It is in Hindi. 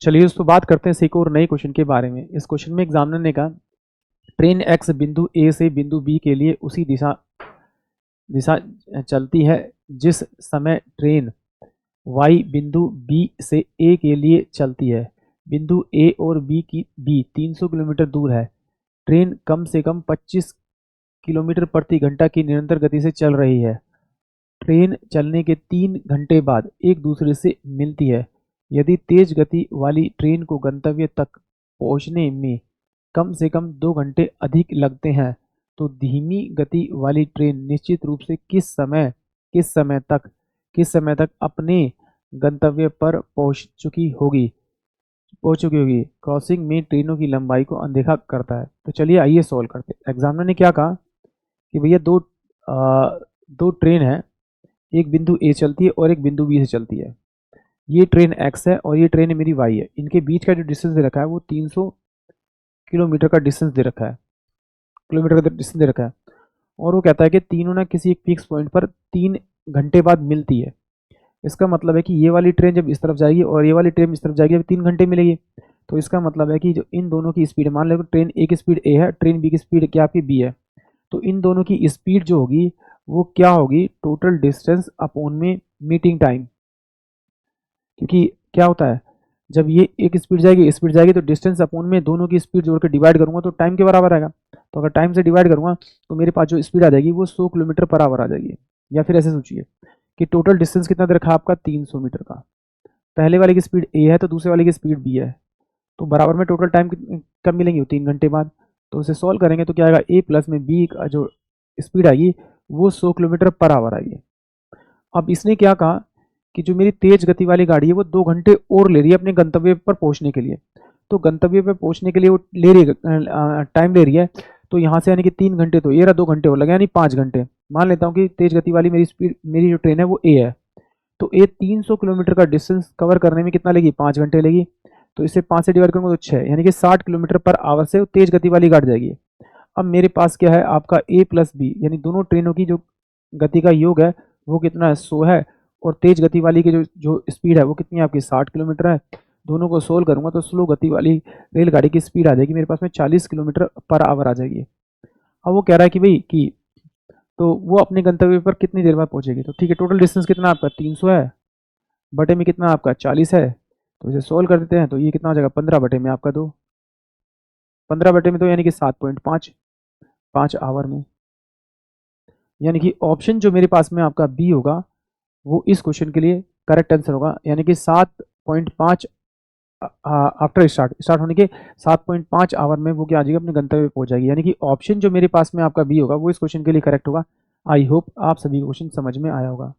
चलिए दोस्तों बात करते हैं एक और नए क्वेश्चन के बारे में। इस क्वेश्चन में एग्जामिनर ने कहा ट्रेन एक्स बिंदु ए से बिंदु बी के लिए उसी दिशा दिशा चलती है जिस समय ट्रेन वाई बिंदु बी से ए के लिए चलती है। बिंदु ए और बी 300 किलोमीटर दूर है। ट्रेन कम से कम 25 किलोमीटर प्रति घंटा की निरंतर गति से चल रही है। ट्रेन चलने के 3 घंटे बाद एक दूसरे से मिलती है। यदि तेज गति वाली ट्रेन को गंतव्य तक पहुंचने में कम से कम 2 घंटे अधिक लगते हैं तो धीमी गति वाली ट्रेन निश्चित रूप से किस समय तक अपने गंतव्य पर पहुंच चुकी होगी। क्रॉसिंग में ट्रेनों की लंबाई को अनदेखा करता है। तो चलिए आइए सॉल्व करते हैं। एग्जामिनर ने क्या कहा कि भैया दो ट्रेन है, एक बिंदु ए चलती है और एक बिंदु बी से चलती है। ये ट्रेन एक्स है और ये ट्रेन मेरी वाई है। इनके बीच का जो डिस्टेंस दे रखा है वो 300 किलोमीटर का डिस्टेंस दे रखा है, किलोमीटर का डिस्टेंस दे रखा है। और वो कहता है कि तीनों ना किसी एक फिक्स पॉइंट पर 3 घंटे बाद मिलती है। इसका मतलब है कि ये वाली ट्रेन जब इस तरफ जाएगी और ये वाली ट्रेन इस तरफ जाएगी, अभी 3 घंटे मिलेगी। तो इसका मतलब है कि जो इन दोनों की स्पीड, मान लो ट्रेन ए की स्पीड ए है, ट्रेन बी की स्पीड क्या आपकी बी है, तो इन दोनों की स्पीड जो होगी वो क्या होगी, टोटल डिस्टेंस अपॉन में मीटिंग टाइम। क्योंकि क्या होता है जब ये एक स्पीड जाएगी तो डिस्टेंस अपॉन में दोनों की स्पीड जोड़ के डिवाइड करूंगा तो टाइम के बराबर आएगा। तो अगर टाइम से डिवाइड करूंगा तो मेरे पास जो स्पीड आ जाएगी वो 100 किलोमीटर पर आवर आ जाएगी। या फिर ऐसे सोचिए कि टोटल डिस्टेंस कितना दे रखा है आपका 300 मीटर का। पहले वाले की स्पीड ए है तो दूसरे वाले की स्पीड बी है, तो बराबर में टोटल टाइम कब मिलेंगे, 3 घंटे बाद। तो उसे सॉल्व करेंगे तो क्या आएगा, ए प्लस में बी का जो स्पीड आएगी वो 100 किलोमीटर पर आवर आएगी। अब इसने क्या कहा कि जो मेरी तेज गति वाली गाड़ी है वो 2 घंटे और ले रही है अपने गंतव्य पर पहुंचने के लिए। तो गंतव्य पर पहुंचने के लिए वो ले रही है, टाइम ले रही है। तो यहाँ से यानी कि 3 घंटे, तो ये रहा 2 घंटे और लगे यानी 5 घंटे। मान लेता हूँ कि तेज गति वाली मेरी जो ट्रेन है वो ए है। तो ए 300 किलोमीटर का डिस्टेंस कवर करने में कितना लेगी, 5 घंटे लेगी। तो इसे 5 से डिवाइड करूंगा तो 6, यानी कि 60 किलोमीटर पर आवर से तेज गति वाली गाड़ी जाएगी। अब मेरे पास क्या है आपका ए प्लस बी, यानी दोनों ट्रेनों की जो गति का योग है वो कितना है, 100 है। और तेज गति वाली की जो जो स्पीड है वो कितनी है आपकी, 60 किलोमीटर है। दोनों को सोल्व करूंगा तो स्लो गति वाली रेलगाड़ी की स्पीड आ जाएगी मेरे पास में 40 किलोमीटर पर आवर आ जाएगी। अब वो कह रहा है कि भाई कि तो वो अपने गंतव्य पर कितनी देर बाद पहुंचेगी। तो ठीक है, टोटल डिस्टेंस कितना आपका 300 है, बटे में कितना आपका 40 है। तो इसे सोल्व कर देते हैं तो ये कितना हो जाएगा, 15 बटे में आपका 2, 15 बटे में 2 यानी कि 7.5 5 आवर में। यानी कि ऑप्शन जो मेरे पास में आपका बी होगा वो इस क्वेश्चन के लिए करेक्ट आंसर होगा। यानी कि 7.5 आफ्टर स्टार्ट होने के 7.5 आवर में वो क्या आ जाएगी, अपने गंतव्य पे पहुंच जाएगी। यानी कि ऑप्शन जो मेरे पास में आपका बी होगा वो इस क्वेश्चन के लिए करेक्ट होगा। आई होप आप सभी को क्वेश्चन समझ में आया होगा।